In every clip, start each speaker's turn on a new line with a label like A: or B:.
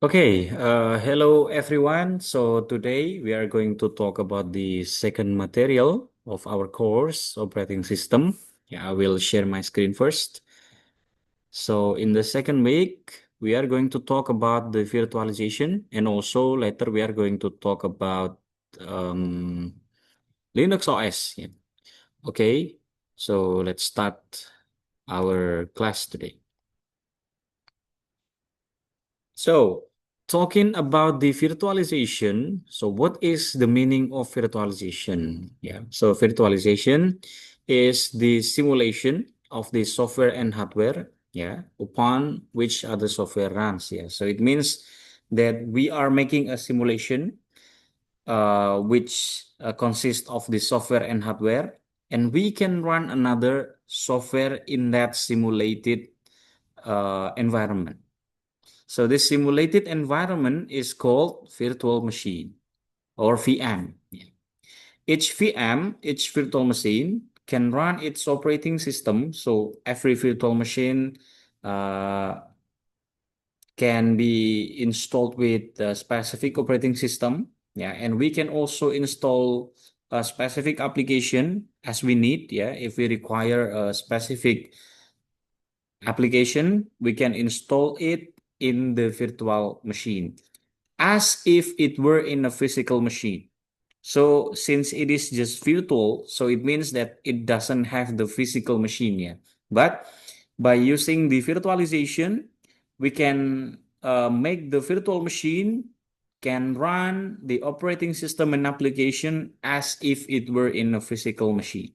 A: Hello everyone. So today we are going to talk about the second material of our course, operating system. I will share my screen first. So in the second week, we are going to talk about the virtualization, and also later we are going to talk about um, Linux OS. Okay, so let's start our class today. So, talking about the virtualization, so what is the meaning of virtualization? So virtualization is the simulation of the software and hardware, upon which other software runs. So it means that we are making a simulation which consists of the software and hardware, and we can run another software in that simulated environment. So this simulated environment is called virtual machine or VM. Each VM, each virtual machine can run its operating system. So every virtual machine uh, can be installed with a specific operating system. And we can also install a specific application as we need. If we require a specific application, we can install it in the virtual machine as if it were in a physical machine. So since it is just virtual, so it means that it doesn't have the physical machine yet. But by using the virtualization, we can make the virtual machine can run the operating system and application as if it were in a physical machine.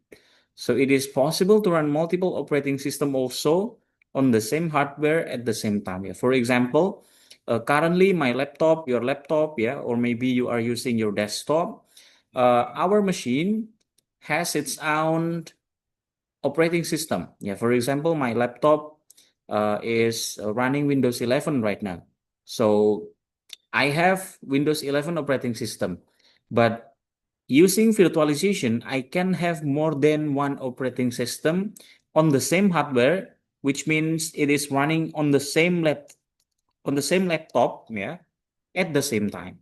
A: So it is possible to run multiple operating system also on the same hardware at the same time. For example, currently my laptop, your laptop, or maybe you are using your desktop. Our machine has its own operating system. For example, my laptop is running Windows 11 right now. So I have Windows 11 operating system, but using virtualization, I can have more than one operating system on the same hardware, which means it is running on the same laptop, at the same time.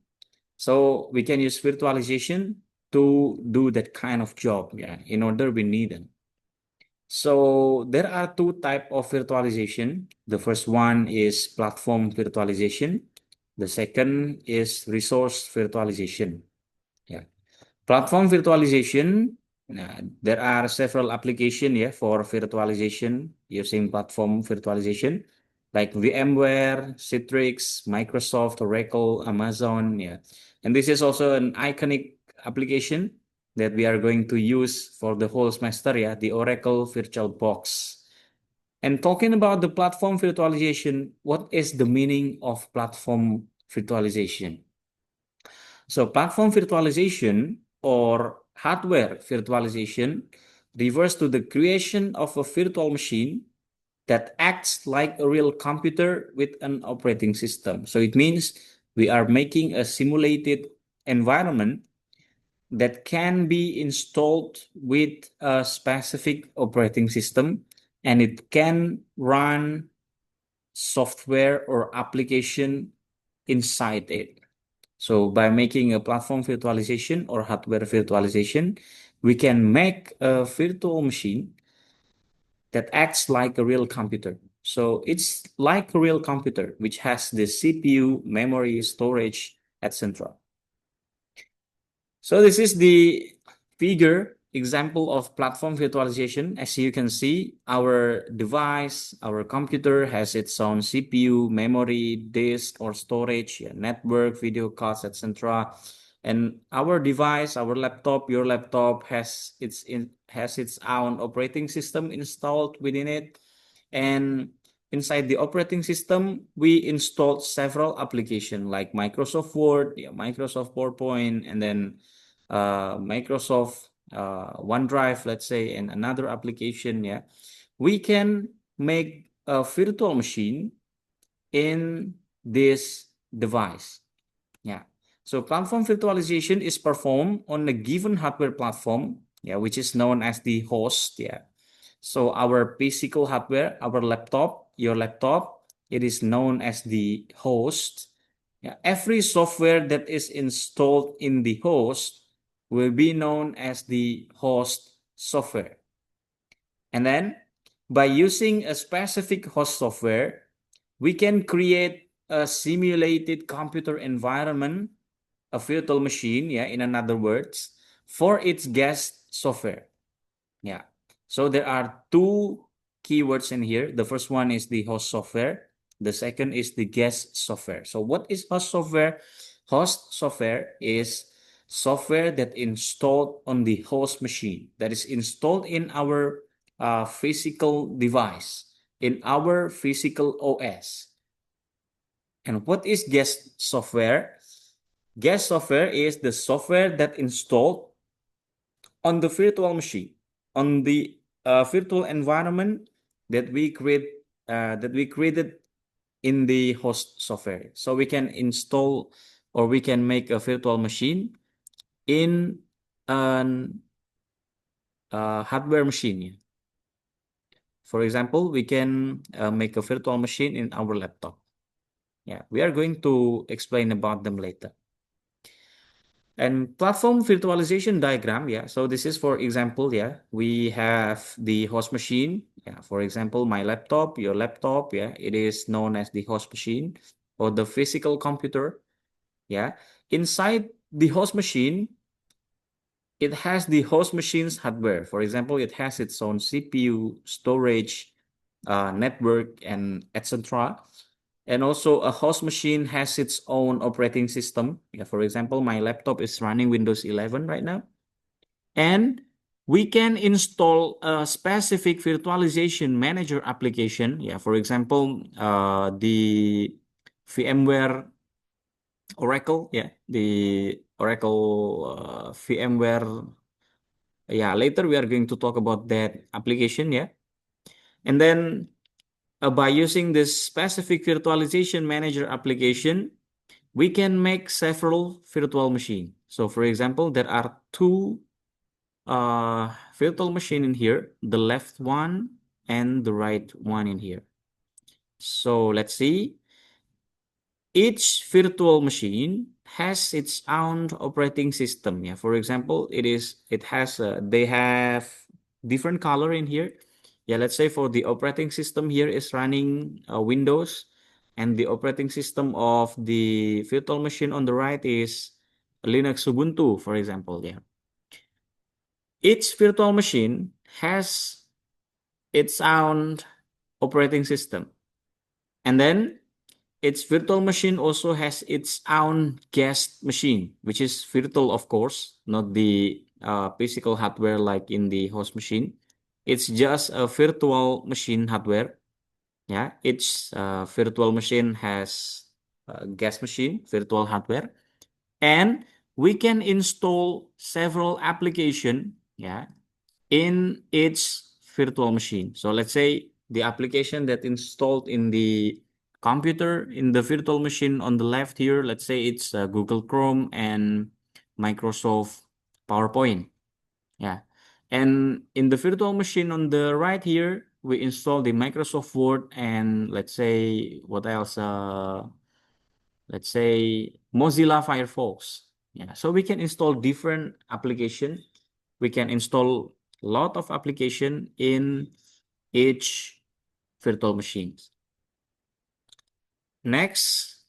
A: So we can use virtualization to do that kind of job, in order we need them. So there are two types of virtualization. The first one is platform virtualization. The second is resource virtualization. Yeah. Platform virtualization, there are several applications for virtualization using platform virtualization like VMware, Citrix, Microsoft, Oracle, Amazon. And this is also an iconic application that we are going to use for the whole semester, the Oracle VirtualBox. And talking about the platform virtualization, what is the meaning of platform virtualization? So platform virtualization or hardware virtualization refers to the creation of a virtual machine that acts like a real computer with an operating system. So it means we are making a simulated environment that can be installed with a specific operating system, and it can run software or application inside it. So by making a platform virtualization or hardware virtualization, we can make a virtual machine that acts like a real computer. So it's like a real computer, which has the CPU, memory, storage, etc. So this is the figure example of platform virtualization. As you can see, our device, our computer has its own CPU, memory, disk or storage, network, video cards, etc. And our device, our laptop, your laptop has its own operating system installed within it. And inside the operating system, we installed several applications like Microsoft Word, Microsoft PowerPoint, and then Microsoft OneDrive, let's say, and another application. We can make a virtual machine in this device. So platform virtualization is performed on a given hardware platform, which is known as the host. So our physical hardware, our laptop, your laptop, it is known as the host. Yeah, every software that is installed in the host will be known as the host software. And then by using a specific host software, we can create a simulated computer environment, a virtual machine, yeah, in other words, for its guest software. Yeah. So there are two keywords in here. The first one is the host software. The second is the guest software. So what is host software? Host software is software that installed on the host machine, that is installed in our physical device, in our physical OS. And what is guest software? Guest software is the software that installed on the virtual machine, on the virtual environment that we created in the host software. So we can install or we can make a virtual machine in an hardware machine. For example, we can make a virtual machine in our laptop. Yeah, we are going to explain about them later. And platform virtualization diagram, yeah. So this is for example, yeah, we have the host machine. Yeah, for example, my laptop, your laptop, yeah, it is known as the host machine or the physical computer. Yeah. Inside the host machine, it has the host machine's hardware. For example, it has its own CPU, storage, network, and etc. And also a host machine has its own operating system. Yeah, for example, my laptop is running Windows 11 right now. And we can install a specific virtualization manager application. Yeah, for example, the VMware Oracle, yeah, the Oracle VMware. Yeah, later we are going to talk about that application, yeah. And then by using this specific virtualization manager application, we can make several virtual machines. So for example, there are two virtual machine in here, the left one and the right one in here. So let's see. Each virtual machine has its own operating system. Yeah, for example, they have different color in here. Yeah, let's say for the operating system here is running Windows, and the operating system of the virtual machine on the right is Linux Ubuntu, for example. Yeah, each virtual machine has its own operating system, and then its virtual machine also has its own guest machine, which is virtual, of course, not the physical hardware like in the host machine. It's just a virtual machine hardware. Yeah, each virtual machine has a guest machine, virtual hardware, and we can install several application. Yeah, in its virtual machine. So let's say the application that installed in the computer in the virtual machine on the left here, let's say it's Google Chrome and Microsoft PowerPoint. Yeah. And in the virtual machine on the right here, we install the Microsoft Word and let's say what else? Let's say Mozilla Firefox. Yeah. So we can install different application. We can install a lot of application in each virtual machines. Next,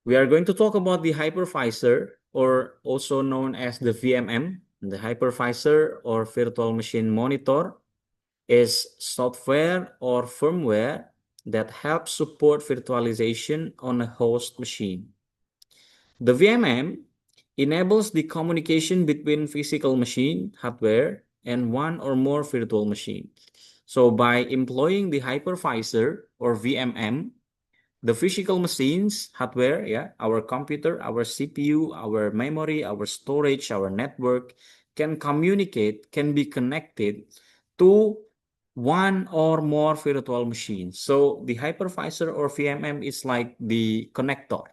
A: we are going to talk about the hypervisor, or also known as the VMM. The hypervisor or virtual machine monitor is software or firmware that helps support virtualization on a host machine. The VMM enables the communication between physical machine, hardware, and one or more virtual machines. So by employing the hypervisor or VMM, the physical machines, hardware, yeah, our computer, our CPU, our memory, our storage, our network can communicate, can be connected to one or more virtual machines. So the hypervisor or VMM is like the connector.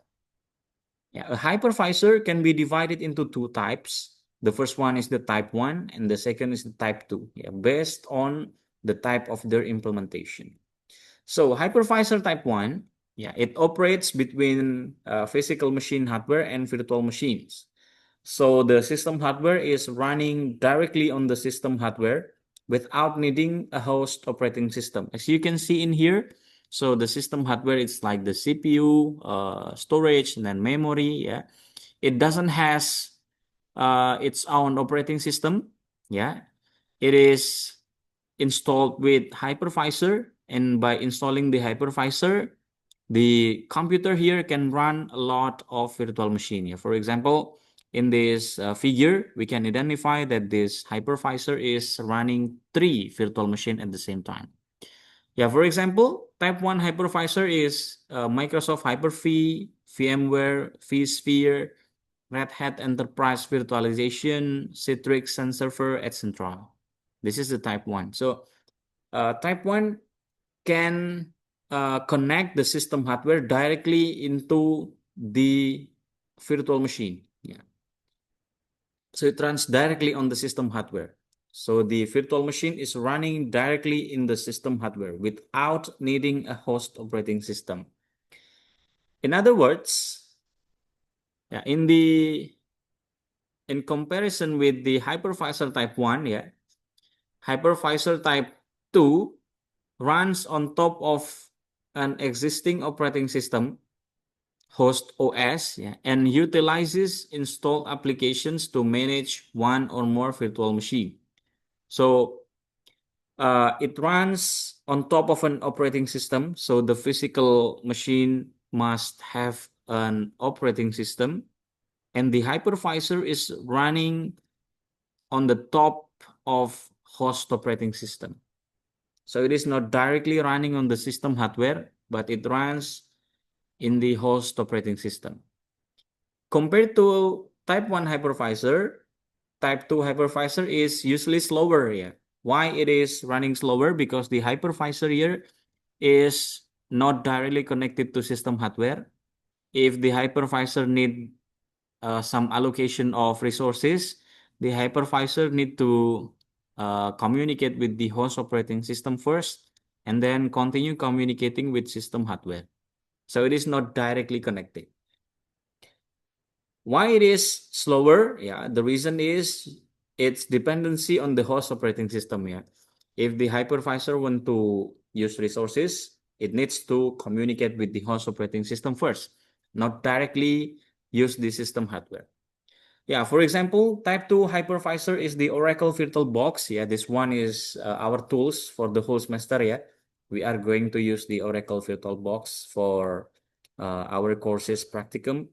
A: Yeah, a hypervisor can be divided into two types. The first one is the type 1 and the second is the type 2, yeah, based on the type of their implementation. So hypervisor type 1 Yeah, it operates between physical machine hardware and virtual machines. So the system hardware is running directly on the system hardware without needing a host operating system. As you can see in here, so the system hardware is like the CPU, storage, and then memory. Yeah, it doesn't has its own operating system. Yeah, it is installed with hypervisor, and by installing the hypervisor, the computer here can run a lot of virtual machine. Yeah. For example, in this figure, we can identify that this hypervisor is running 3 virtual machine at the same time. Yeah, for example, type 1 hypervisor is Microsoft Hyper-V, VMware, vSphere, Red Hat Enterprise Virtualization, Citrix Sun Server, etc. This is the type 1. So type 1 can connect the system hardware directly into the virtual machine. Yeah. So it runs directly on the system hardware. So the virtual machine is running directly in the system hardware without needing a host operating system. In other words, yeah, in comparison with the hypervisor type 1, yeah, hypervisor type 2 runs on top of an existing operating system, host OS, yeah, and utilizes installed applications to manage one or more virtual machine. So it runs on top of an operating system. So the physical machine must have an operating system, and the hypervisor is running on the top of host operating system. So it is not directly running on the system hardware, but it runs in the host operating system. Compared to type 1 hypervisor, type 2 hypervisor is usually slower here. Why it is running slower? Because the hypervisor here is not directly connected to system hardware. If the hypervisor need some allocation of resources, the hypervisor need to communicate with the host operating system first and then continue communicating with system hardware. So it is not directly connected. Why it is slower? Yeah, the reason is its dependency on the host operating system. Yeah, if the hypervisor want to use resources, it needs to communicate with the host operating system first, not directly use the system hardware. Yeah, for example, type 2 hypervisor is the Oracle VirtualBox. Yeah, this one is our tools for the whole semester. Yeah, we are going to use the Oracle VirtualBox for our courses practicum.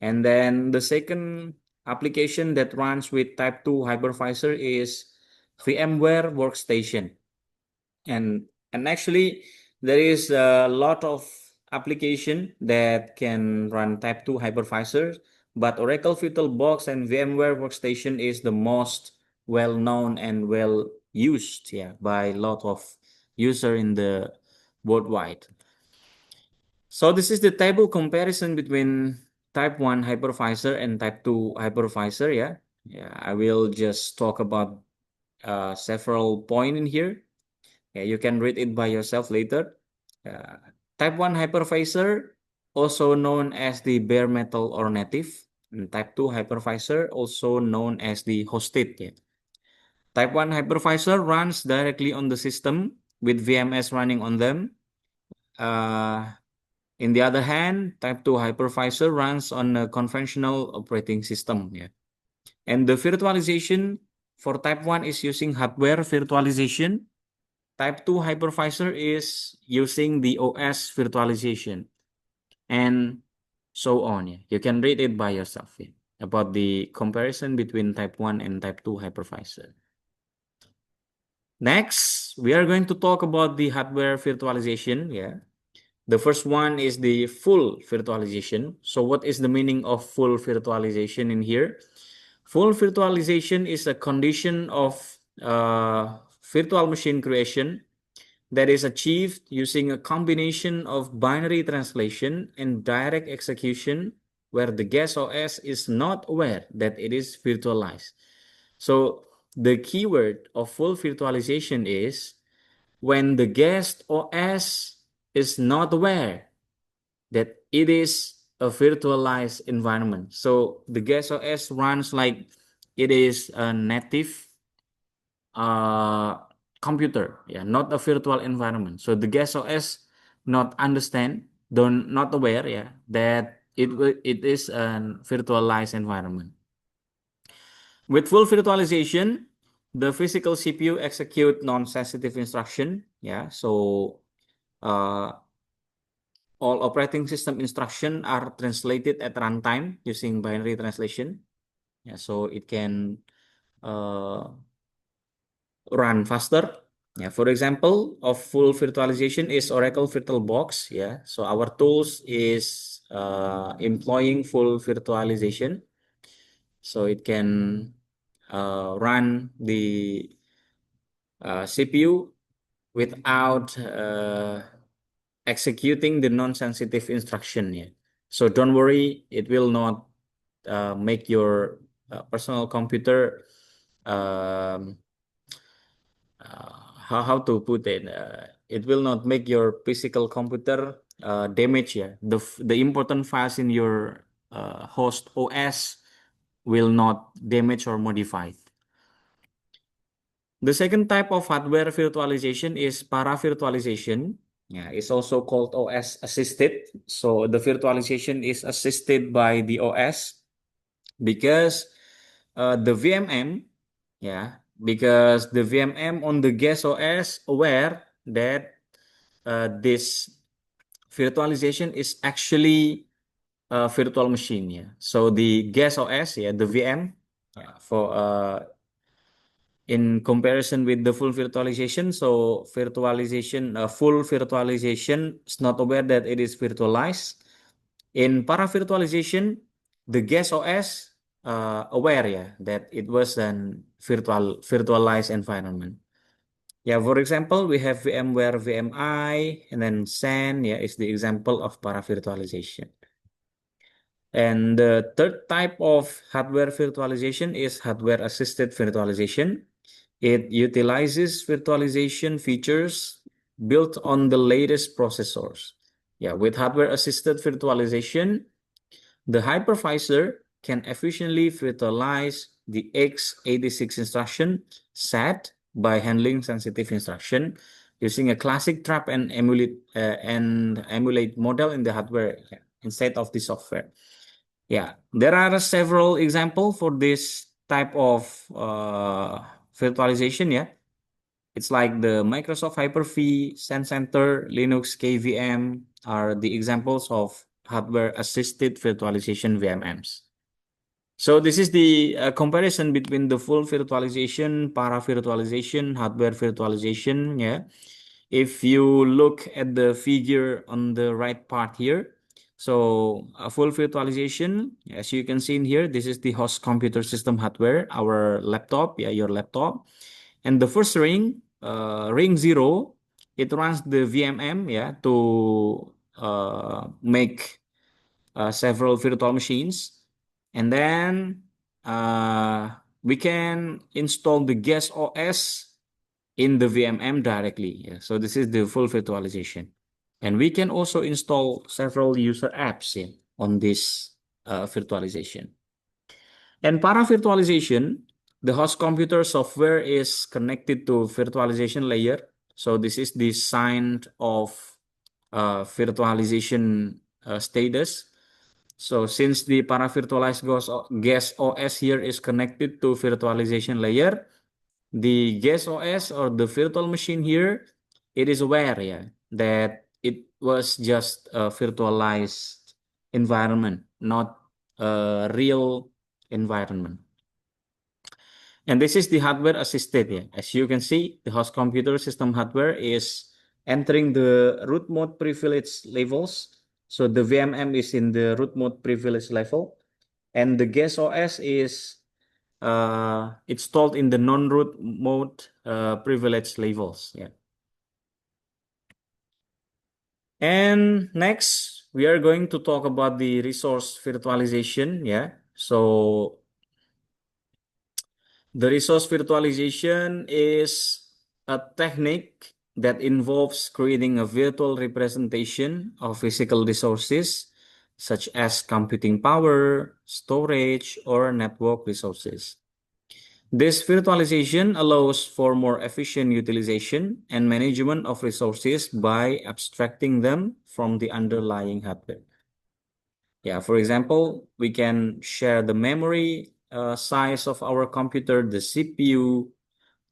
A: And then the second application that runs with type 2 hypervisor is VMware Workstation. And actually there is a lot of application that can run type 2 hypervisor, but Oracle VirtualBox and VMware Workstation is the most well known and well used, yeah, by a lot of user in the worldwide. So this is the table comparison between type 1 hypervisor and type 2 hypervisor. Yeah, I will just talk about several point in here. Yeah, you can read it by yourself later. Uh, type 1 hypervisor, also known as the bare metal or native. And type 2 hypervisor, also known as the hosted. Yeah. Type 1 hypervisor runs directly on the system with VMS running on them. Uh, in the other hand, type 2 hypervisor runs on a conventional operating system. Yeah. And the virtualization for type 1 is using hardware virtualization. Type 2 hypervisor is using the OS virtualization and so on. Yeah. You can read it by yourself, yeah, about the comparison between type 1 and type 2 hypervisor. Next, we are going to talk about the hardware virtualization. Yeah. The first one is the full virtualization. So what is the meaning of full virtualization in here? Full virtualization is a condition of virtual machine creation that is achieved using a combination of binary translation and direct execution where the guest OS is not aware that it is virtualized. So the keyword of full virtualization is when the guest OS is not aware that it is a virtualized environment. So the guest OS runs like it is a native uh, computer, yeah, not a virtual environment. So the guest OS not understand, don't not aware, yeah, that it is a virtualized environment. With full virtualization, the physical CPU execute non-sensitive instruction, yeah. So uh, all operating system instruction are translated at runtime using binary translation. Yeah, so it can uh, run faster. Yeah, for example, of full virtualization is Oracle VirtualBox. Yeah, so our tools is employing full virtualization, so it can run the CPU without executing the non-sensitive instruction. Yeah, so don't worry, it will not make your personal computer um, how to put it, it will not make your physical computer damage. Yeah, the important files in your host OS will not damage or modified. The second type of hardware virtualization is para-virtualization. Yeah, it's also called OS assisted. So the virtualization is assisted by the OS because the VMM, yeah, because the VMM on the guest OS aware that this virtualization is actually a virtual machine. Yeah, so the guest OS, yeah, the VM, yeah, for in comparison with the full virtualization. So virtualization, full virtualization is not aware that it is virtualized. In para virtualization, the guest OS aware, yeah, that it was an virtualized environment. Yeah, for example, we have VMware VMI and then SAN, yeah, is the example of para virtualization. And the third type of hardware virtualization is hardware assisted virtualization. It utilizes virtualization features built on the latest processors. Yeah, with hardware assisted virtualization, the hypervisor can efficiently virtualize the x86 instruction set by handling sensitive instruction using a classic trap and emulate model in the hardware, yeah, instead of the software. Yeah, there are several examples for this type of virtualization. Yeah, it's like the Microsoft Hyper-V, SenCenter, Linux KVM are the examples of hardware-assisted virtualization VMMs. So this is the comparison between the full virtualization, para-virtualization, hardware virtualization. Yeah, if you look at the figure on the right part here, so a full virtualization, as you can see in here, this is the host computer system hardware, our laptop, yeah, your laptop. And the first ring, ring 0, it runs the VMM, yeah, to make several virtual machines. And then we can install the guest OS in the VMM directly. Yeah. So this is the full virtualization. And we can also install several user apps, yeah, on this virtualization. And para virtualization, the host computer software is connected to virtualization layer. So this is the sign of virtualization status. So since the para virtualized guest OS here is connected to virtualization layer, the guest OS or the virtual machine here, it is aware, yeah, that it was just a virtualized environment, not a real environment. And this is the hardware assisted. Yeah. As you can see, the host computer system hardware is entering the root mode privilege levels. So the VMM is in the root mode privilege level, and the guest OS is installed in the non-root mode privilege levels. Yeah. And next, we are going to talk about the resource virtualization. Yeah. So the resource virtualization is a technique that involves creating a virtual representation of physical resources such as computing power, storage, or network resources. This virtualization allows for more efficient utilization and management of resources by abstracting them from the underlying hardware. Yeah, for example, we can share the memory size of our computer, the CPU,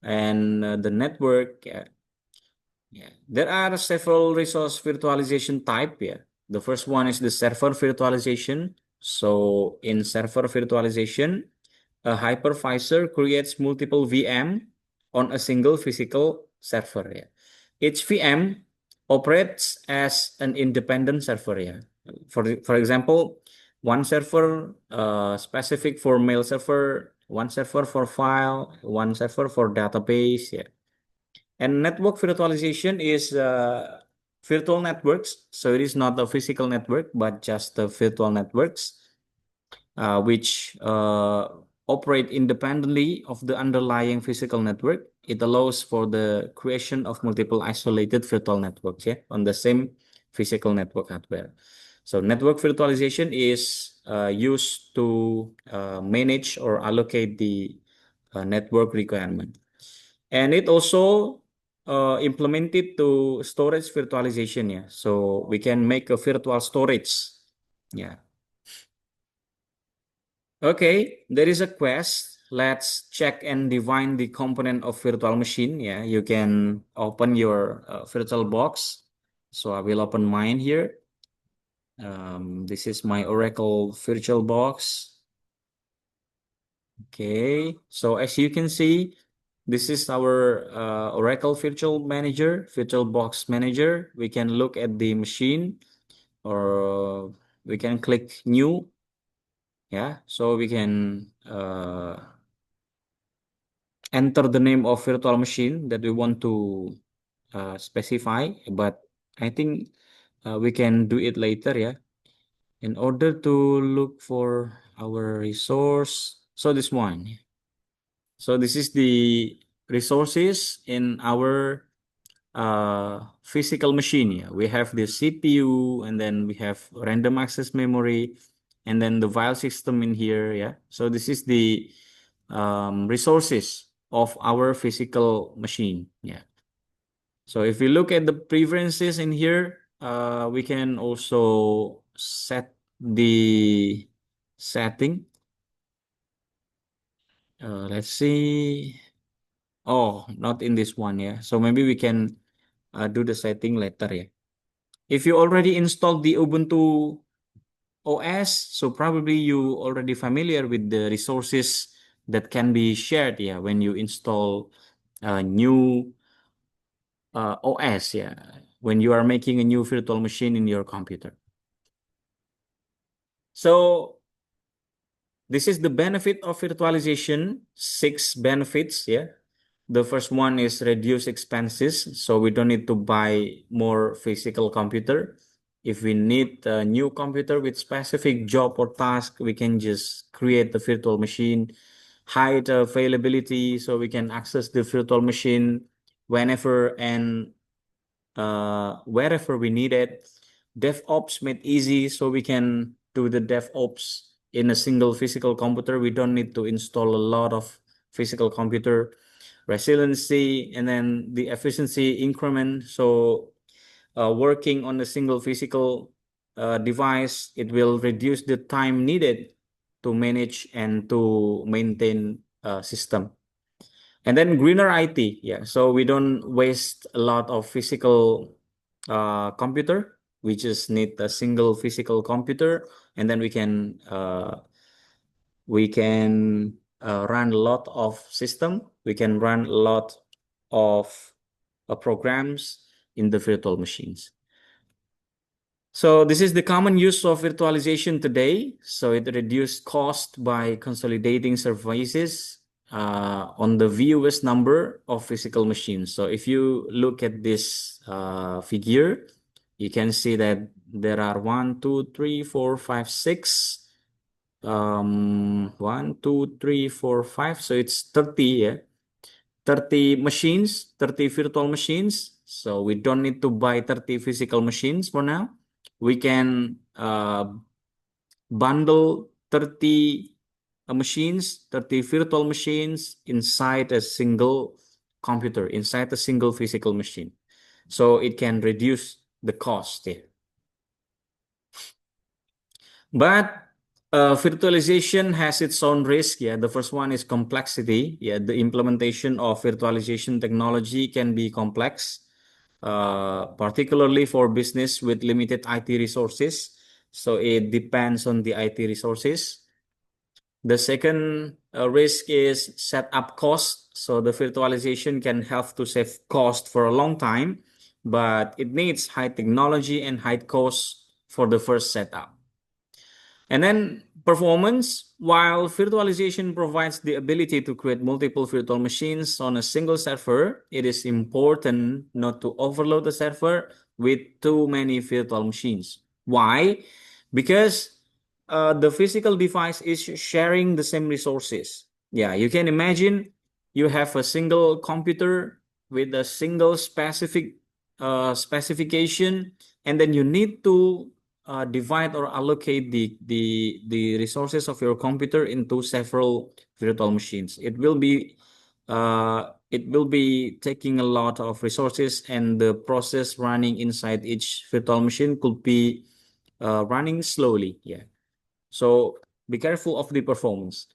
A: and the network. Yeah, there are several resource virtualization type. Yeah, the first one is the server virtualization. So in server virtualization, a hypervisor creates multiple VM on a single physical server. Yeah. Each VM operates as an independent server. Yeah. For example, one server specific for mail server, one server for file, one server for database. Yeah. And network virtualization is virtual networks. So it is not a physical network, but just the virtual networks, which operate independently of the underlying physical network. It allows for the creation of multiple isolated virtual networks, yeah, on the same physical network hardware. So network virtualization is used to manage or allocate the network requirement. And it also implemented to storage virtualization, yeah. So we can make a virtual storage. Yeah. Okay, there is a quest. Let's check and define the component of virtual machine. Yeah, you can open your virtual box. So I will open mine here. This is my Oracle virtual box. Okay, so as you can see, this is our Oracle Virtual Manager, Virtual Box Manager. We can look at the machine or we can click New. Yeah, so we can enter the name of virtual machine that we want to specify, but I think we can do it later, yeah. In order to look for our resource, so this one. So this is the resources in our physical machine. Yeah. We have the CPU, and then we have random access memory, and then the file system in here. Yeah. So this is the resources of our physical machine. Yeah. So if we look at the preferences in here, we can also set the setting. Let's see. Oh, not in this one, yeah. So maybe we can do the setting later, yeah. If you already installed the Ubuntu OS, so probably you already familiar with the resources that can be shared, yeah, when you install a new OS, yeah, when you are making a new virtual machine in your computer. So this is the benefit of virtualization, 6 benefits, yeah. The first one is reduce expenses, so we don't need to buy more physical computer. If we need a new computer with specific job or task, we can just create the virtual machine, hide availability, so we can access the virtual machine whenever and wherever we need it. DevOps made easy, so we can do the DevOps in a single physical computer. We don't need to install a lot of physical computer. Resiliency, and then the efficiency increment. So working on a single physical device, it will reduce the time needed to manage and to maintain a system. And then greener IT, yeah. So we don't waste a lot of physical computer. We just need a single physical computer, and then we can run a lot of system. We can run a lot of programs in the virtual machines. So this is the common use of virtualization today. So it reduced cost by consolidating services on the fewest number of physical machines. So if you look at this figure, you can see that there are 1, 2, 3, 4, 5, 6. 1, 2, 3, 4, 5. So it's 30, yeah. 30 machines, 30 virtual machines So we don't need to buy 30 physical machines for now. We can bundle 30 machines, 30 virtual machines inside a single computer, inside a single physical machine. So it can reduce the cost there. But virtualization has its own risk. Yeah, the first one is complexity. Yeah, the implementation of virtualization technology can be complex, particularly for business with limited IT resources. So it depends on the IT resources. The second risk is setup cost. So the virtualization can help to save cost for a long time, but it needs high technology and high cost for the first setup. And then performance, while virtualization provides the ability to create multiple virtual machines on a single server, it is important not to overload the server with too many virtual machines. Why? Because the physical device is sharing the same resources. Yeah, you can imagine you have a single computer with a single specific specification, and then you need to divide or allocate the resources of your computer into several virtual machines. It will be taking a lot of resources, and the process running inside each virtual machine could be running slowly. Yeah. So be careful of the performance.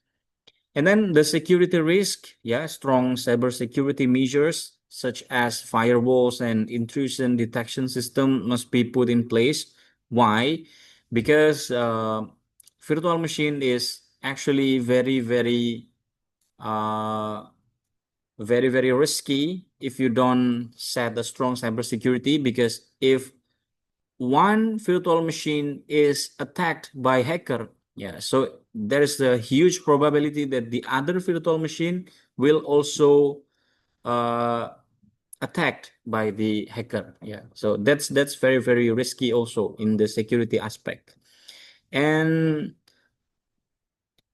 A: And then the security risk, yeah, strong cybersecurity measures such as firewalls and intrusion detection system must be put in place. Why? Because virtual machine is actually uh, very risky if you don't set a strong cybersecurity. Because if one virtual machine is attacked by hacker, yeah, so there's a huge probability that the other virtual machine will also uh, attacked by the hacker. Yeah, so that's very risky also in the security aspect. And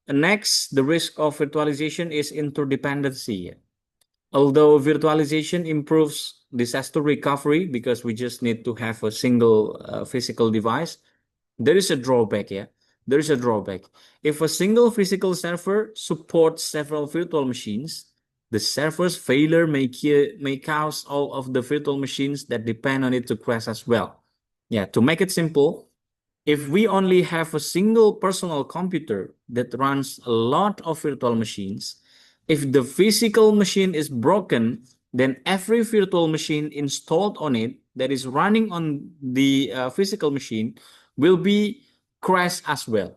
A: next, the risk of virtualization is interdependency. Although virtualization improves disaster recovery because we just need to have a single physical device, there is a drawback. Yeah, there is a drawback. If a single physical server supports several virtual machines, the server's failure may cause all of the virtual machines that depend on it to crash as well. Yeah, to make it simple, if we only have a single personal computer that runs a lot of virtual machines, if the physical machine is broken, then every virtual machine installed on it that is running on the physical machine will be crashed as well.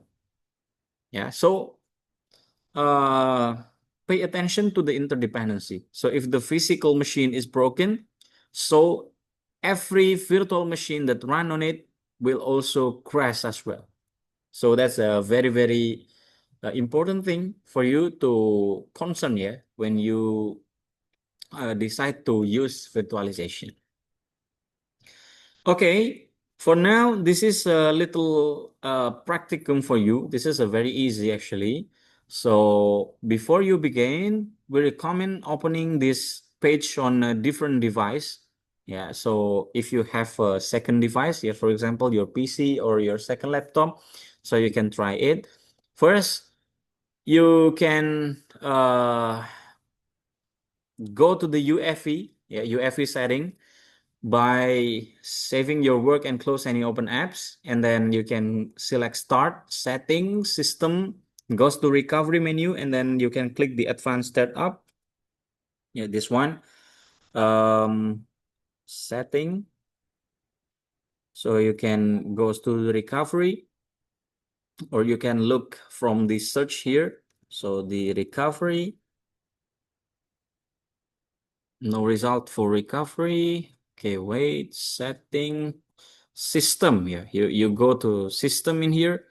A: Yeah, so uh, pay attention to the interdependency. So if the physical machine is broken, so every virtual machine that run on it will also crash as well. So that's a very important thing for you to concern, yeah, when you decide to use virtualization. Okay, for now, this is a little practicum for you. This is a very easy actually. So before you begin, we recommend opening this page on a different device. Yeah, so if you have a second device, yeah, for example, your PC or your second laptop, so you can try it. First, you can go to the UEFI, yeah, UEFI setting by saving your work and close any open apps. And then you can select Start, Settings, System, goes to Recovery menu, and then you can click the Advanced Startup. Yeah, this one. Setting. So you can goes to the recovery, or you can look from the search here. So the recovery, no result for recovery. Okay, wait, setting, system. Yeah, you go to system in here,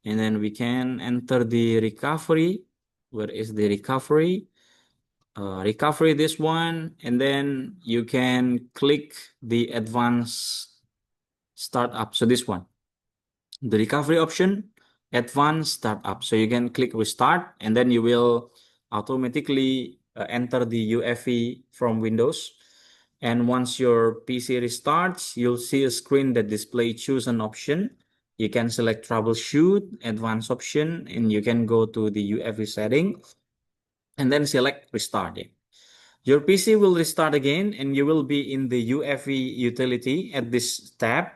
A: and then we can enter the recovery. Where is the recovery? Recovery, this one, and then you can click the advanced startup. So this one, the recovery option, advanced startup. So you can click restart, and then you will automatically enter the UEFI from Windows. And once your PC restarts, you'll see a screen that displays choose an option. You can select troubleshoot, advanced option, and you can go to the UEFI setting and then select restart it. Your PC will restart again and you will be in the UEFI utility. At this tab,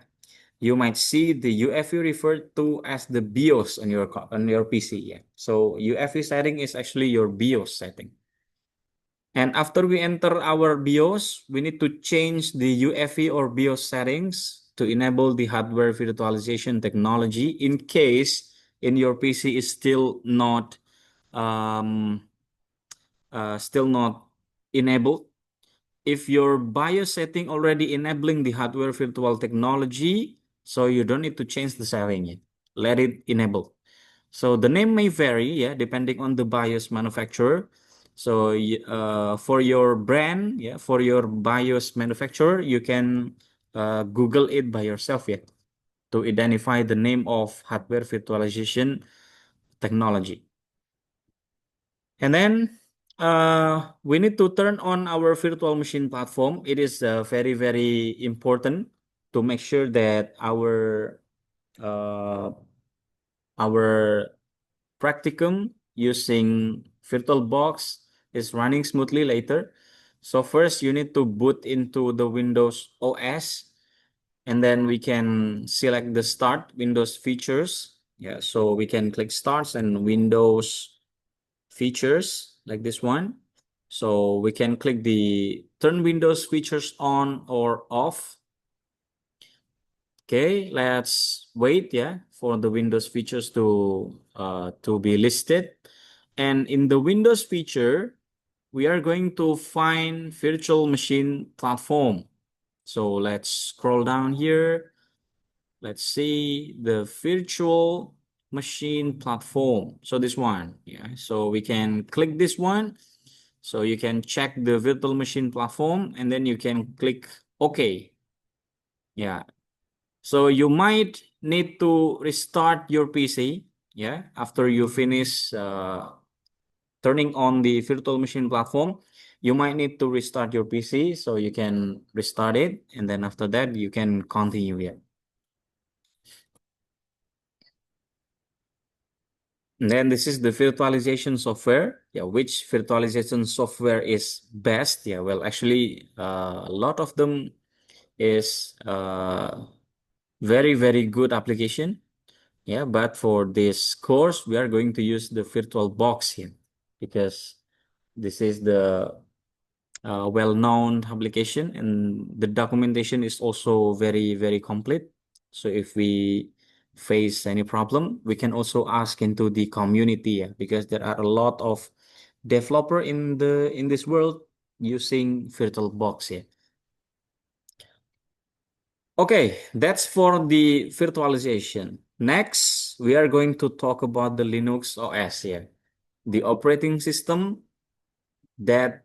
A: you might see the UEFI referred to as the BIOS on your PC. Yeah. So UEFI setting is actually your BIOS setting. And after we enter our BIOS, we need to change the UEFI or BIOS settings to enable the hardware virtualization technology in case in your PC is um, still not enabled. If your BIOS setting already enabling the hardware virtual technology, so you don't need to change the setting yet. Let it enable. So the name may vary, yeah, depending on the BIOS manufacturer. So for your brand, yeah, for your BIOS manufacturer, you can Google it by yourself, yeah, to identify the name of hardware virtualization technology. And then we need to turn on our virtual machine platform. It is very, very important to make sure that uh, our practicum using VirtualBox is running smoothly later. So first you need to boot into the Windows OS and then we can select the start Windows features. Yeah, so we can click starts and Windows features like this one. So we can click the turn Windows features on or off. Okay, let's wait, yeah, for the Windows features to be listed. And in the Windows feature, we are going to find virtual machine platform. So let's scroll down here. Let's see the virtual machine platform. So this one, yeah. So we can click this one. So you can check the virtual machine platform and then you can click OK. Yeah. So you might need to restart your PC, yeah, after you finish turning on the virtual machine platform. You might need to restart your PC, so you can restart it, and then after that you can continue it. And then this is the virtualization software. Yeah, which virtualization software is best? Yeah, well, actually, a lot of them is very, very good application. Yeah, but for this course, we are going to use the VirtualBox here because this is the well-known application and the documentation is also very, very complete. So if we face any problem, we can also ask into the community, yeah, because there are a lot of developer in this world using VirtualBox here. Okay, that's for the virtualization. Next, we are going to talk about the Linux OS here, the operating system that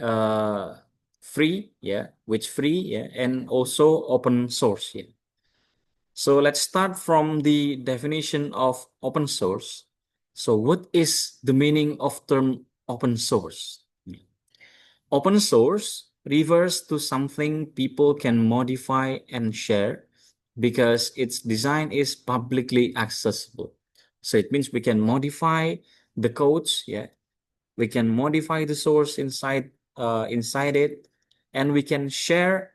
A: uh, free, yeah, which free, yeah, and also open source, yeah. So let's start from the definition of open source. So what is the meaning of term open source? Open source refers to something people can modify and share because its design is publicly accessible. So it means we can modify the codes, yeah. We can modify the source inside it, and we can share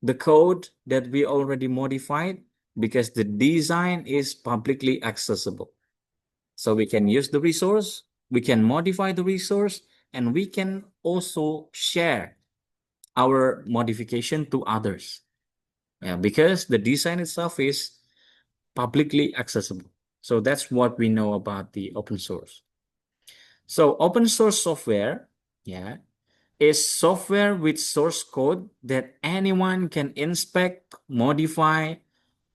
A: the code that we already modified because the design is publicly accessible. So we can use the resource, we can modify the resource, and we can also share our modification to others. Yeah, because the design itself is publicly accessible. So that's what we know about the open source. So open source software, yeah, is software with source code that anyone can inspect, modify,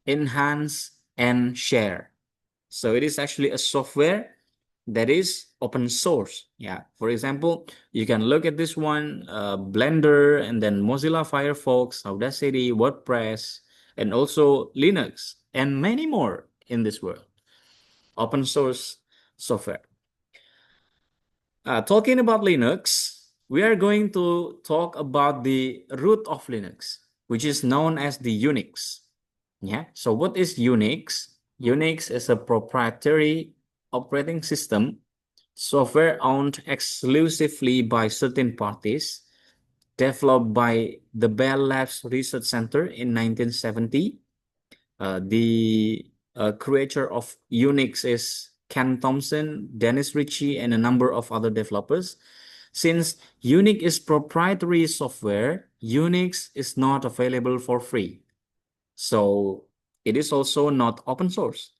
A: enhance, and share. So it is actually a software that is open source. Yeah. For example, you can look at this one, Blender, and then Mozilla Firefox, Audacity, WordPress, and also Linux, and many more in this world. Open source software. Talking about Linux, we are going to talk about the root of Linux, which is known as the Unix. Yeah. So what is Unix? Unix is a proprietary operating system, software owned exclusively by certain parties, developed by the Bell Labs Research Center in 1970. The creator of Unix is Ken Thompson, Dennis Ritchie, and a number of other developers. Since Unix is proprietary software, Unix is not available for free. So it is also not open source.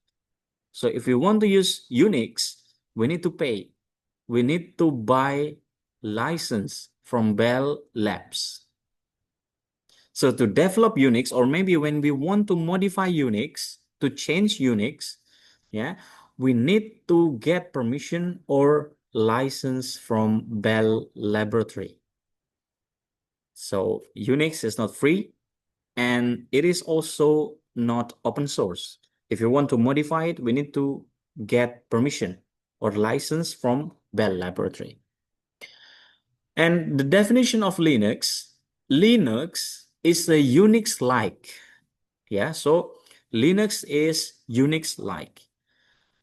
A: So if we want to use Unix, we need to pay. We need to buy license from Bell Labs. So to develop Unix, or maybe when we want to modify Unix, to change Unix, yeah, we need to get permission or license from Bell Laboratory. So Unix is not free and it is also not open source. If you want to modify it, we need to get permission or license from Bell Laboratory. And the definition of Linux, Linux is a Unix-like. Yeah, so Linux is Unix-like.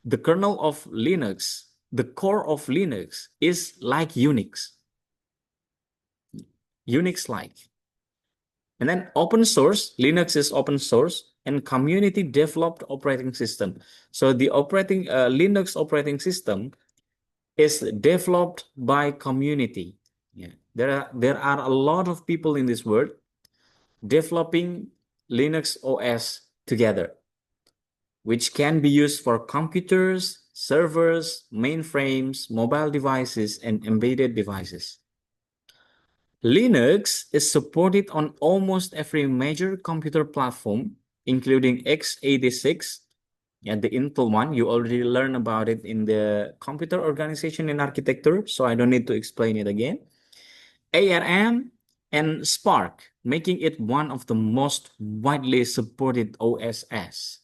A: The kernel of Linux, the core of Linux is like Unix, Unix-like. And then open source, Linux is open source and community developed operating system. So the Linux operating system is developed by community. Yeah. There are a lot of people in this world developing Linux OS together, which can be used for computers, servers, mainframes, mobile devices, and embedded devices. Linux is supported on almost every major computer platform, including x86, and the Intel one. You already learned about it in the computer organization and architecture, so I don't need to explain it again. ARM and Spark, making it one of the most widely supported OSs.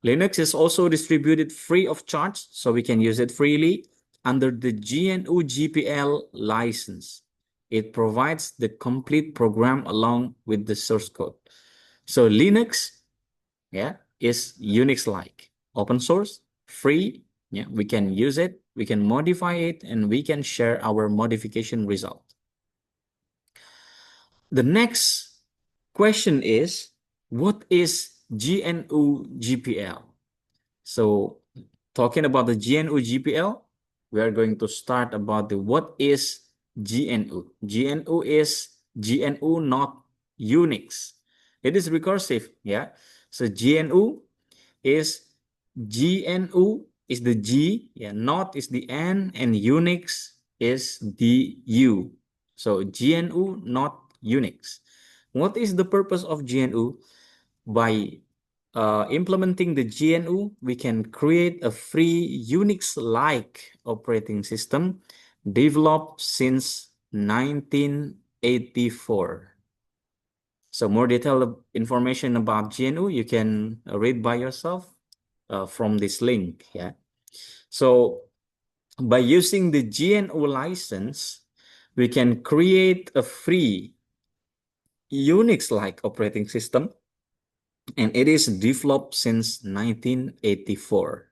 A: Linux is also distributed free of charge, so we can use it freely under the GNU GPL license. It provides the complete program along with the source code. So Linux, yeah, is Unix-like, open source, free. Yeah, we can use it, we can modify it, and we can share our modification result. The next question is, what is GNU GPL? So talking about the GNU GPL, we are going to start about the what is GNU. GNU is GNU, not Unix. It is recursive, yeah. So GNU is the G, yeah, not is the N, and Unix is the U. So GNU, not Unix. What is the purpose of GNU? By implementing the GNU, we can create a free Unix-like operating system developed since 1984. So more detailed information about GNU, you can read by yourself from this link. Yeah. So by using the GNU license, we can create a free Unix-like operating system, and it is developed since 1984.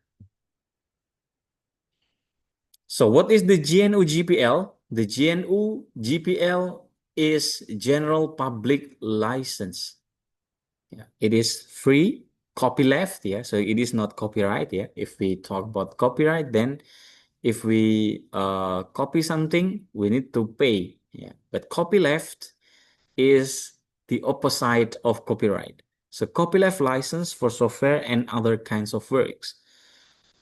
A: So what is the GNU GPL? The GNU GPL is General Public License. Yeah. It is free, copyleft, yeah. So it is not copyright, yeah. If we talk about copyright, then if we copy something, we need to pay, yeah. But copyleft is the opposite of copyright. So copyleft license for software and other kinds of works.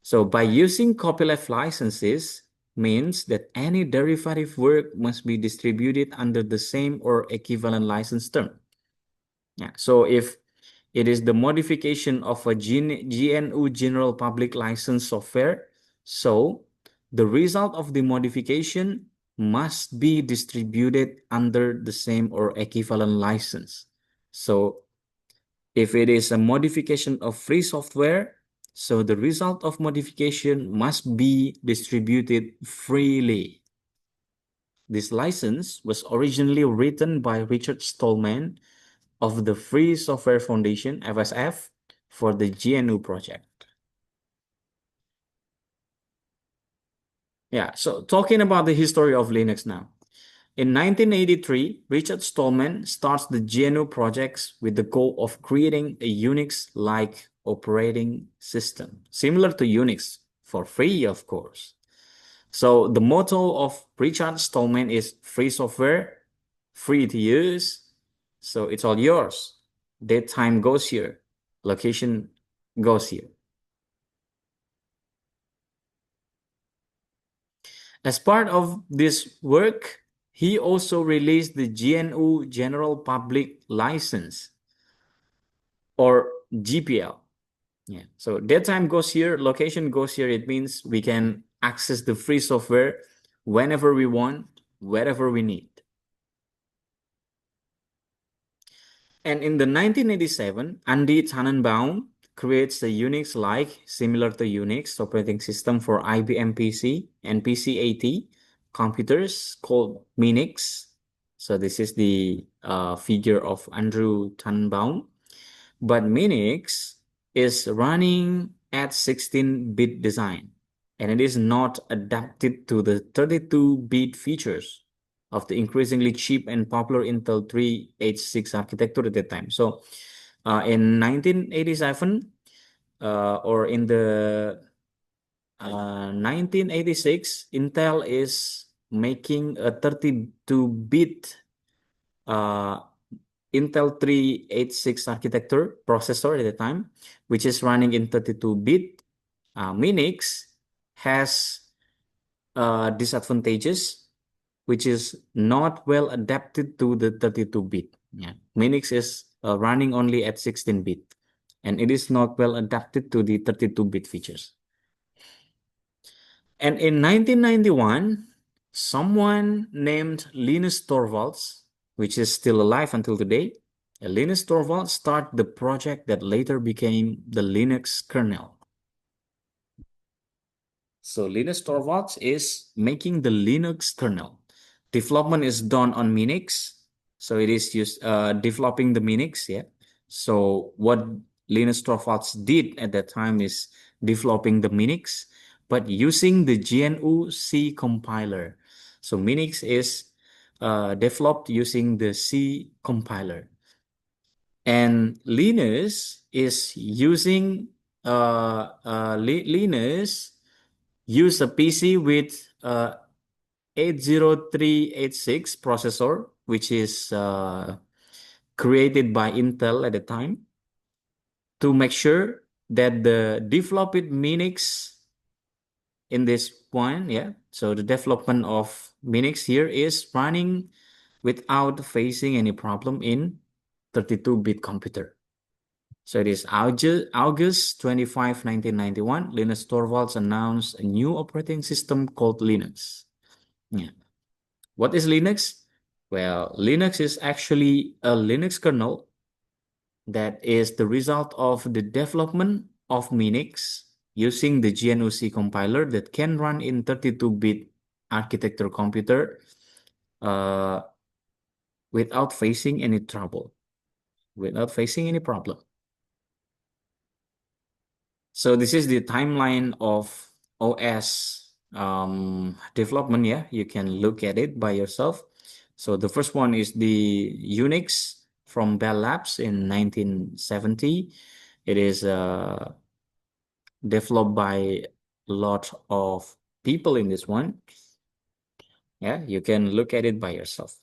A: So by using copyleft licenses means that any derivative work must be distributed under the same or equivalent license term. Yeah. So if it is the modification of a GNU General Public License software, so the result of the modification must be distributed under the same or equivalent license. So if it is a modification of free software, so the result of modification must be distributed freely. This license was originally written by Richard Stallman of the Free Software Foundation, FSF, for the GNU project. Yeah, so talking about the history of Linux now. In 1983, Richard Stallman starts the GNU projects with the goal of creating a Unix-like operating system, similar to Unix, for free, of course. So the motto of Richard Stallman is free software, free to use, so it's all yours. Date time goes here, location goes here. As part of this work, he also released the GNU General Public License, or GPL. Yeah. So date time goes here, location goes here. It means we can access the free software whenever we want, wherever we need. And in the 1987, Andy Tannenbaum creates a Unix-like, similar to Unix operating system for IBM PC and PC-80 computers called Minix. So this is the figure of Andrew Tannenbaum. But Minix is running at 16-bit design, and it is not adapted to the 32-bit features of the increasingly cheap and popular Intel 386 architecture at that time. So in 1987 or in the 1986, Intel is making a 32-bit uh, Intel 386 architecture processor at the time, which is running in 32-bit. Minix has disadvantages, which is not well adapted to the 32-bit. Yeah. Minix is running only at 16-bit, and it is not well adapted to the 32-bit features. And in 1991, someone named Linus Torvalds, which is still alive until today, Linus Torvalds started the project that later became the Linux kernel. So Linus Torvalds is making the Linux kernel. Development is done on Minix. So it is used developing the Minix, yeah. So what Linus Torvalds did at that time is developing the Minix, but using the GNU C compiler. So Minix is developed using the C compiler. And Linus is using Linus use a PC with 80386 processor, which is created by Intel at the time, to make sure that the developed Minix in this one, yeah. So the development of Minix here is running without facing any problem in 32-bit computer. So it is August 25, 1991, Linus Torvalds announced a new operating system called Linux. Yeah. What is Linux? Well, Linux is actually a Linux kernel that is the result of the development of Minix using the GNU-C compiler that can run in 32-bit architecture computer uh, without facing any trouble, without facing any problem. So this is the timeline of OS development. Yeah, you can look at it by yourself. So the first one is the Unix from Bell Labs in 1970. It is developed by a lot of people in this one. Yeah, you can look at it by yourself.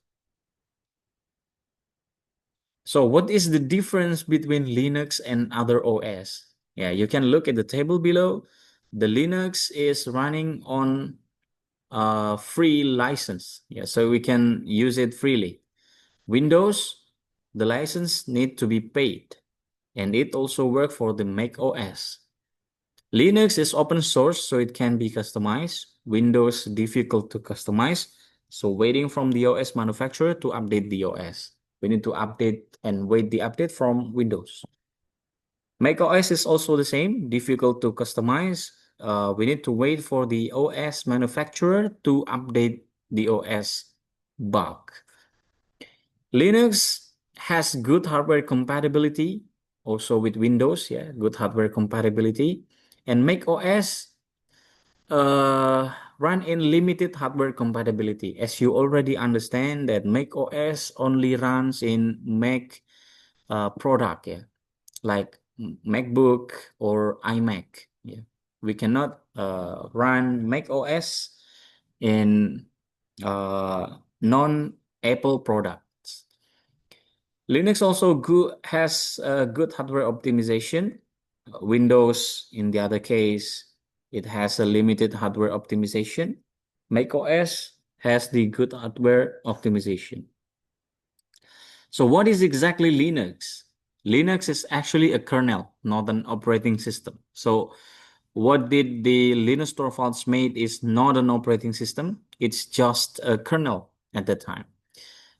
A: So what is the difference between Linux and other OS? Yeah, you can look at the table below. The Linux is running on a free license. Yeah, so we can use it freely. Windows, the license need to be paid, and it also works for the Mac OS. Linux is open source, so it can be customized. Windows difficult to customize, so waiting from the OS manufacturer to update the OS. We need to update and wait the update from Windows. Mac OS is also the same, difficult to customize. We need to wait for the OS manufacturer to update the OS bug. Linux has good hardware compatibility, also with Windows, yeah, good hardware compatibility. And Mac OS run in limited hardware compatibility. As you already understand that Mac OS only runs in Mac product, yeah, like MacBook or iMac. Yeah, we cannot run Mac OS in non-Apple products. Linux also has good hardware optimization. Windows, in the other case, it has a limited hardware optimization. macOS has the good hardware optimization. So what is exactly Linux? Linux is actually a kernel, not an operating system. So what did the Linus Torvalds made is not an operating system. It's just a kernel at that time.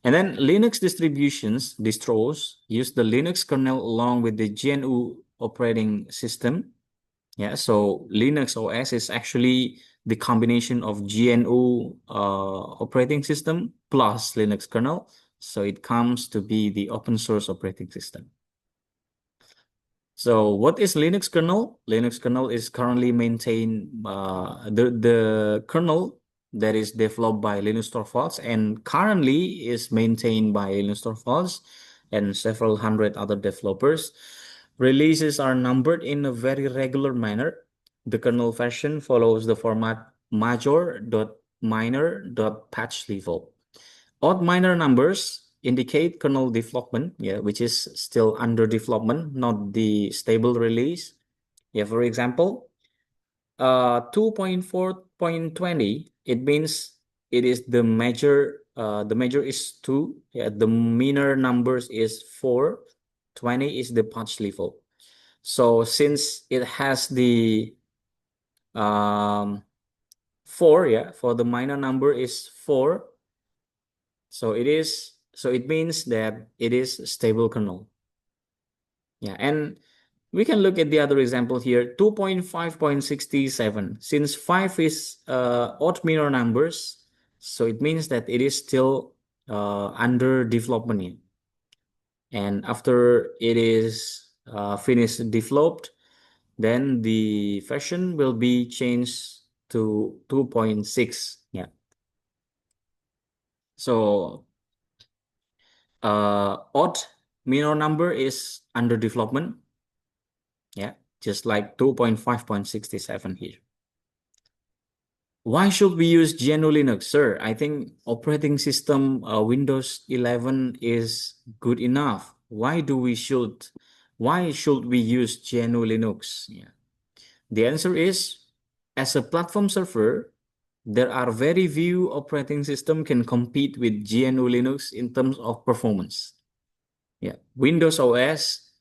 A: And then Linux distros, use the Linux kernel along with the GNU operating system. Yeah, so Linux OS is actually the combination of GNU operating system plus Linux kernel. So it comes to be the open source operating system. So what is Linux kernel? Linux kernel is currently maintained, the kernel that is developed by Linus Torvalds and currently is maintained by Linus Torvalds and several hundred other developers. Releases are numbered in a very regular manner. The kernel version follows the format major.minor.patch level. Odd minor numbers indicate kernel development, yeah, which is still under development, not the stable release. Yeah, for example, 2.4.20, it means it is the major is 2, yeah, the minor numbers is 4, 20 is the patch level. So since it has the 4, yeah, for the minor number is 4, so it means that it is stable kernel. Yeah, and we can look at the other example here, 2.5.67. Since 5 is odd minor numbers, so it means that it is still under development here. And after it is finished developed, then the version will be changed to 2.6. Yeah. So odd minor number is under development. Yeah, just like 2.5.67 here. Why should we use GNU Linux, sir? I think operating system Windows 11 is good enough. Why should we use GNU Linux? Yeah. The answer is, as a platform server, there are very few operating system can compete with GNU Linux in terms of performance. Yeah, Windows OS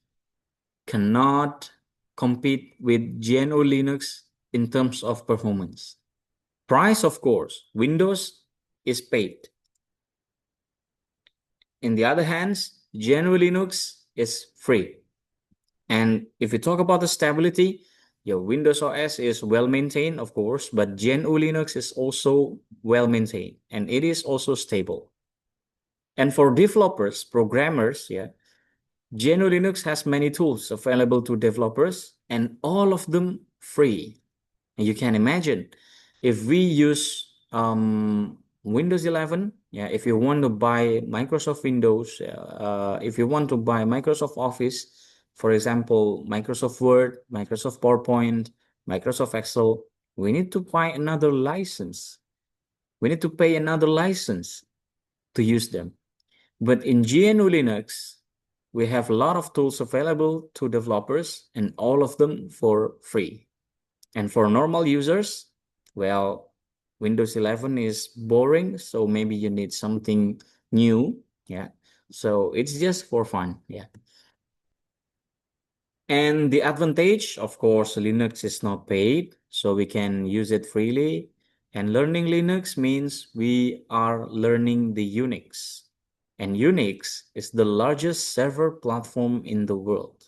A: cannot compete with GNU Linux in terms of performance. Price, of course, Windows is paid. In the other hand, GNU Linux is free. And if you talk about the stability, your Windows OS is well maintained, of course, but GNU Linux is also well maintained and it is also stable. And for developers, programmers, yeah, GNU Linux has many tools available to developers and all of them free. And you can imagine if we use Windows 11, yeah, if you want to buy Microsoft Windows, if you want to buy Microsoft Office, for example, Microsoft Word, Microsoft PowerPoint, Microsoft Excel, we need to buy another license. We need to pay another license to use them. But in GNU Linux, we have a lot of tools available to developers and all of them for free. And for normal users, well, Windows 11 is boring, so maybe you need something new. Yeah. So it's just for fun. Yeah. And the advantage, of course, Linux is not paid, so we can use it freely. And learning Linux means we are learning the Unix. And Unix is the largest server platform in the world.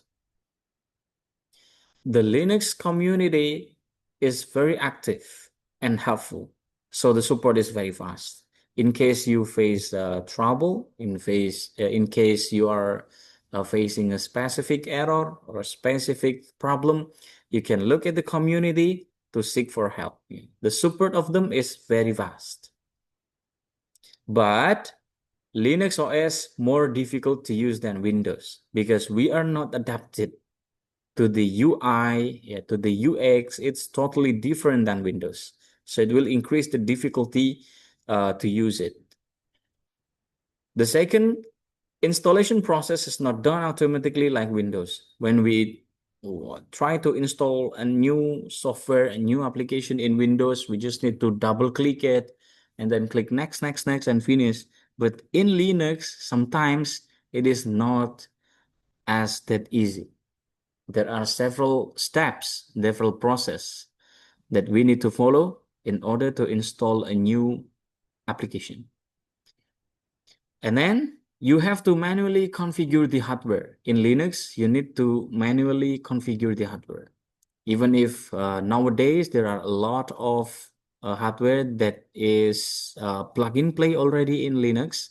A: The Linux community is very active and helpful, so the support is very fast. in case you face trouble, in case you are facing a specific error or a specific problem, you can look at the community to seek for help. The support of them is very vast. But Linux OS more difficult to use than Windows because we are not adapted to the UI, yeah, to the UX. It's totally different than Windows. So it will increase the difficulty to use it. The second, installation process is not done automatically like Windows. When we try to install a new software, a new application in Windows, we just need to double click it and then click next, next, next, and finish. But in Linux, sometimes it is not as that easy. There are several steps, several process that we need to follow in order to install a new application. And then you have to manually configure the hardware. In Linux, you need to manually configure the hardware. Even if nowadays there are a lot of hardware that is plug and play already in Linux.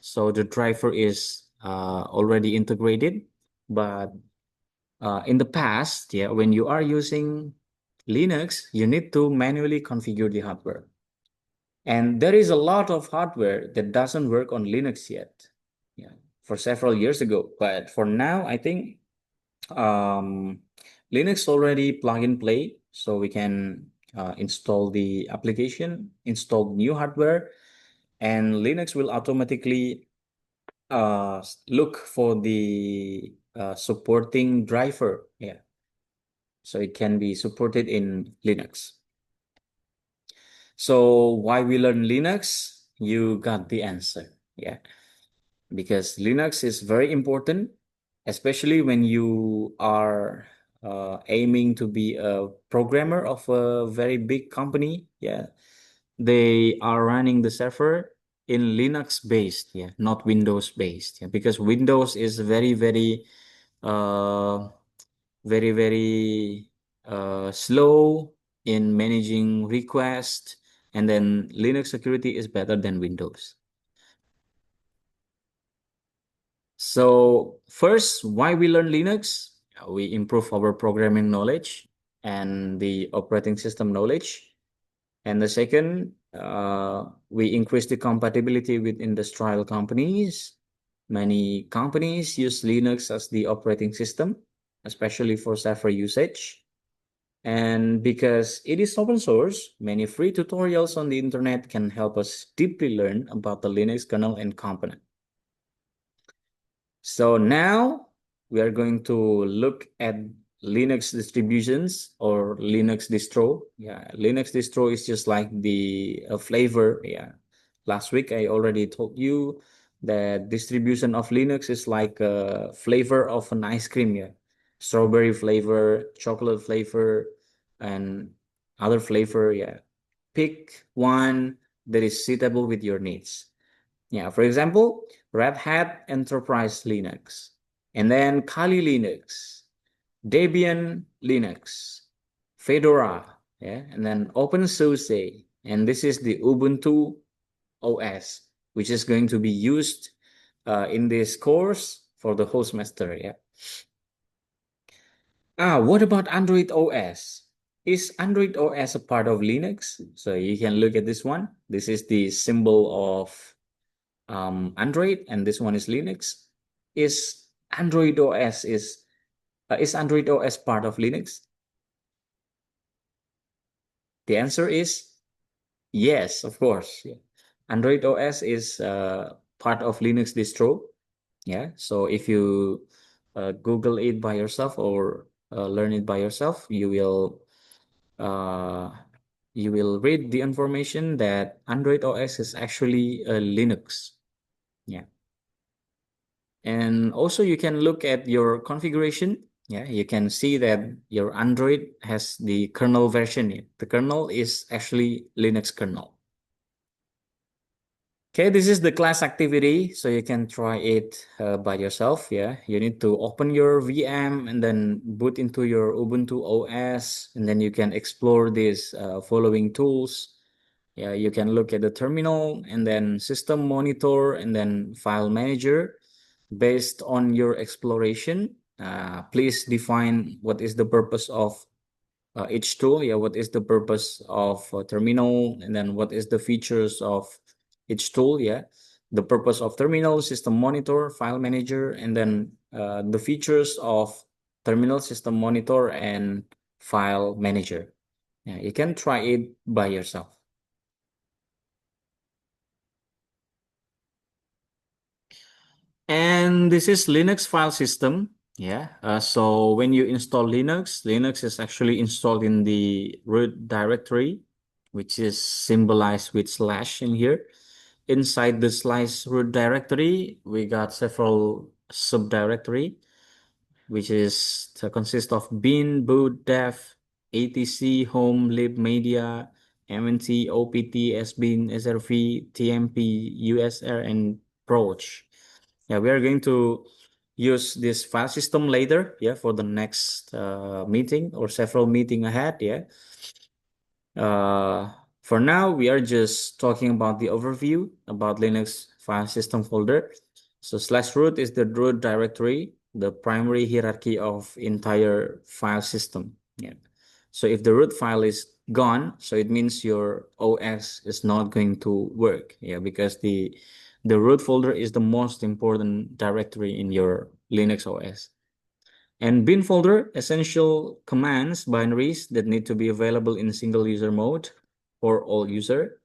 A: So the driver is already integrated. But in the past, yeah, when you are using Linux, you need to manually configure the hardware. And there is a lot of hardware that doesn't work on Linux yet. Yeah, for several years ago. But for now, I think um, Linux already plug and play, so we can install the application, install new hardware, and Linux will automatically look for the supporting driver. Yeah, so it can be supported in Linux. So why we learn Linux? You got the answer. Yeah, because Linux is very important, especially when you are aiming to be a programmer of a very big company. Yeah, they are running the server in Linux based, yeah, not Windows based. Yeah, because Windows is very, uh, very slow in managing requests, and then Linux security is better than Windows. So first, why we learn Linux? We improve our programming knowledge and the operating system knowledge. And the second, we increase the compatibility with industrial companies. Many companies use Linux as the operating system, especially for server usage. And because it is open source, many free tutorials on the internet can help us deeply learn about the Linux kernel and component. So now we are going to look at Linux distributions or Linux distro. Yeah, Linux distro is just like the flavor. Yeah, last week I already told you that distribution of Linux is like a flavor of an ice cream. Yeah, strawberry flavor, chocolate flavor, and other flavor. Yeah, pick one that is suitable with your needs. Yeah, for example, Red Hat Enterprise Linux, and then Kali Linux, Debian Linux, Fedora, yeah, and then OpenSUSE, and this is the Ubuntu OS, which is going to be used in this course for the whole semester, yeah. What about Android OS? Is Android OS a part of Linux? So you can look at this one. This is the symbol of Android, and this one is Linux. Is Android OS is Android OS part of Linux? The answer is yes, of course. Yeah. Android OS is part of Linux distro. Yeah, so if you Google it by yourself or learn it by yourself, uh, you will read the information that Android OS is actually a Linux. Yeah. And also you can look at your configuration. Yeah, you can see that your Android has the kernel version. The kernel is actually Linux kernel. Okay, this is the class activity, so you can try it by yourself. Yeah, you need to open your VM and then boot into your Ubuntu OS, and then you can explore these following tools. Yeah, you can look at the terminal and then system monitor and then file manager. Based on your exploration, please define what is the purpose of each tool. Yeah, what is the purpose of terminal, and then what is the features of each tool. Yeah, the purpose of terminal, system monitor, file manager, and then the features of terminal, system monitor, and file manager. Yeah, you can try it by yourself. And this is Linux file system. Yeah. So when you install Linux, Linux is actually installed in the root directory, which is symbolized with slash in here. Inside the slash root directory, we got several subdirectory, which is to consist of bin, boot, dev, etc, home, lib, media, mnt, opt, sbin, srv, tmp, usr, and proj. Yeah, we are going to use this file system later, yeah, for the next meeting or several meeting ahead, yeah. Uh, for now, we are just talking about the overview about Linux file system folder. So slash root is the root directory, the primary hierarchy of entire file system. Yeah. So if the root file is gone, so it means your OS is not going to work. Yeah, because the root folder is the most important directory in your Linux OS. And bin folder, essential commands, binaries that need to be available in single user mode for all user.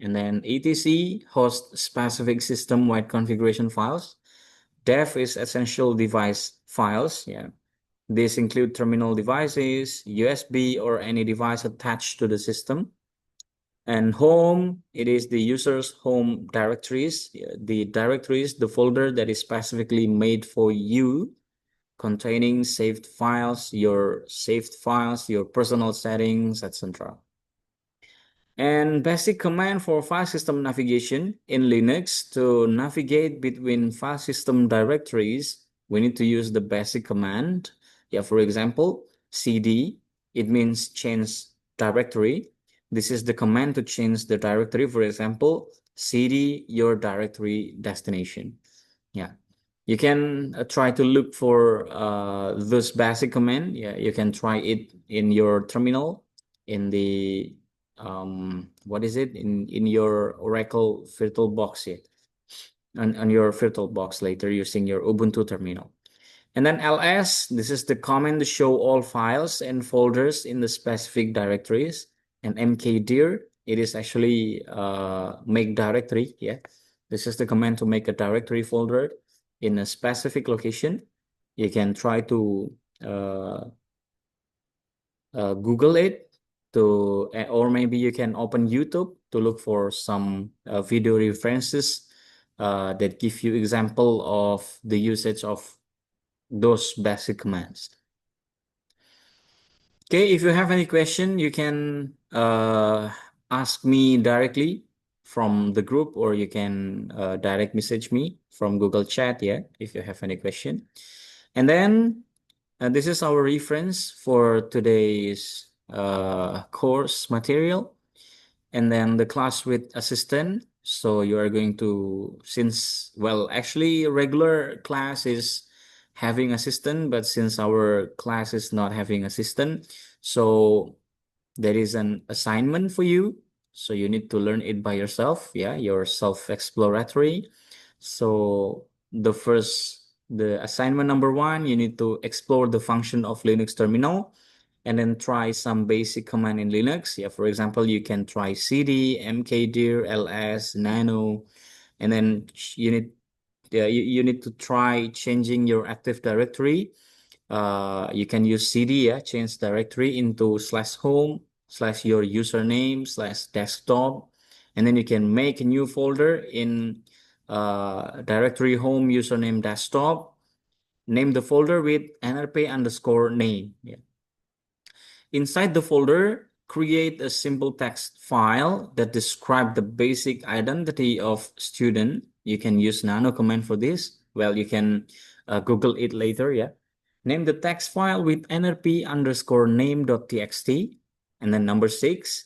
A: And then etc host specific system-wide configuration files. Dev is essential device files. Yeah. These include terminal devices, USB, or any device attached to the system. And home, it is the user's home directories. Yeah, the directories, the folder that is specifically made for you, containing saved files, your personal settings, etc. And basic command for file system navigation in Linux. To navigate between file system directories, we need to use the basic command. Yeah, for example, cd, it means change directory. This is the command to change the directory. For example, cd your directory destination. Yeah, you can try to look for this basic command. Yeah, you can try it in your terminal, in the what is it, in your Oracle VirtualBox here, on your VirtualBox later using your Ubuntu terminal. And then ls, this is the command to show all files and folders in the specific directories. And mkdir, it is actually make directory. Yeah, this is the command to make a directory folder in a specific location. You can try to uh, Google it to, or maybe you can open YouTube to look for some video references that give you example of the usage of those basic commands. Okay, if you have any question, you can ask me directly from the group, or you can direct message me from Google Chat, yeah, if you have any question. And then this is our reference for today's course material. And then the class with assistant. So you are going to, since, well, actually regular class is having assistant, but since our class is not having assistant, so there is an assignment for you. So you need to learn it by yourself. Yeah, your self-exploratory. So the assignment number one, you need to explore the function of Linux terminal and then try some basic command in Linux. Yeah, for example, you can try cd, mkdir, ls, nano, and then you need to try changing your Active Directory. You can use cd, yeah, change directory into /home / your username /desktop, and then you can make a new folder in directory home username desktop. Name the folder with nrp_name. Yeah. Inside the folder, create a simple text file that describes the basic identity of student. You can use nano command for this. Well, you can Google it later, yeah. Name the text file with nrp_name.txt. And then number 6,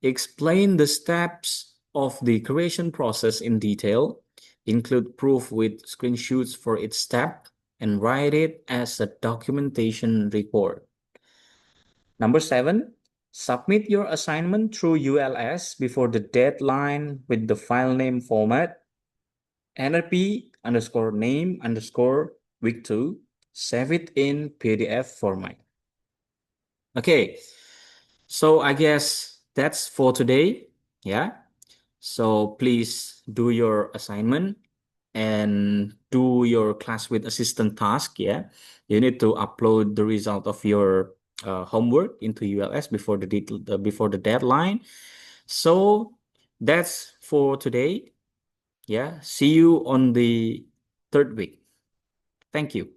A: Explain the steps of the creation process in detail, include proof with screenshots for each step, and write it as a documentation report. Number 7, submit your assignment through ULS before the deadline with the file name format NRP underscore name underscore week 2. Save it in PDF format. Okay, so I guess that's for today. Yeah. So please do your assignment and do your class with assistant task. Yeah. You need to upload the result of your homework into ULS before before the deadline. So that's for today. Yeah. See you on the third week. Thank you.